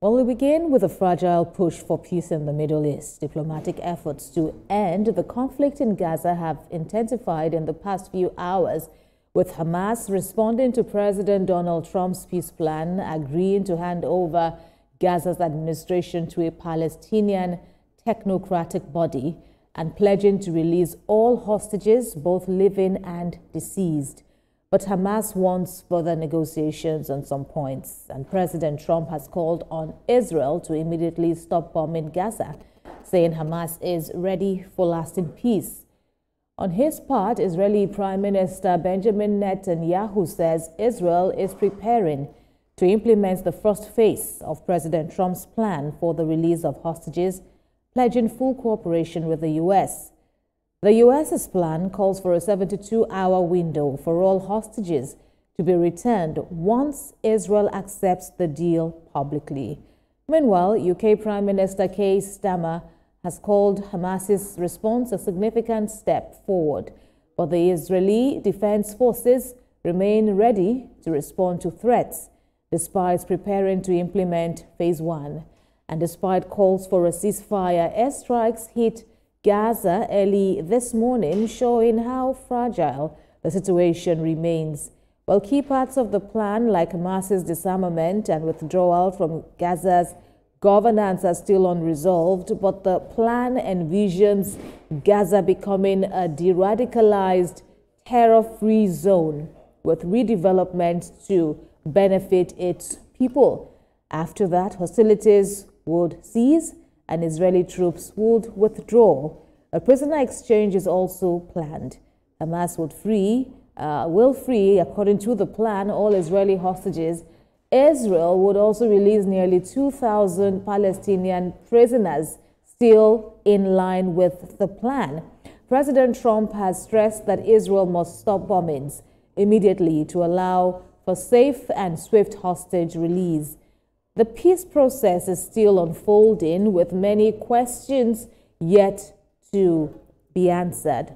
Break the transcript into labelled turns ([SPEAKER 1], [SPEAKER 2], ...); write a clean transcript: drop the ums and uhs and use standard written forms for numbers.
[SPEAKER 1] Well, we begin with a fragile push for peace in the Middle East. Diplomatic efforts to end the conflict in Gaza have intensified in the past few hours, with Hamas responding to President Donald Trump's peace plan, agreeing to hand over Gaza's administration to a Palestinian technocratic body and pledging to release all hostages, both living and deceased. But Hamas wants further negotiations on some points, and President Trump has called on Israel to immediately stop bombing Gaza, saying Hamas is ready for lasting peace. On his part, Israeli Prime Minister Benjamin Netanyahu says Israel is preparing to implement the first phase of President Trump's plan for the release of hostages, pledging full cooperation with the U.S. The U.S.'s plan calls for a 72-hour window for all hostages to be returned once Israel accepts the deal publicly. Meanwhile, UK Prime Minister Keir Starmer has called Hamas's response a significant step forward, but the Israeli Defense Forces remain ready to respond to threats, despite preparing to implement Phase 1. And despite calls for a ceasefire, airstrikes hit Gaza early this morning, showing how fragile the situation remains. While key parts of the plan, like Hamas's disarmament and withdrawal from Gaza's governance, are still unresolved, but the plan envisions Gaza becoming a de-radicalized, terror-free zone with redevelopment to benefit its people. After that, hostilities would cease and Israeli troops would withdraw. A prisoner exchange is also planned. Hamas will free, according to the plan, all Israeli hostages. Israel would also release nearly 2,000 Palestinian prisoners, still in line with the plan. President Trump has stressed that Israel must stop bombings immediately to allow for safe and swift hostage release. The peace process is still unfolding, with many questions yet to be answered.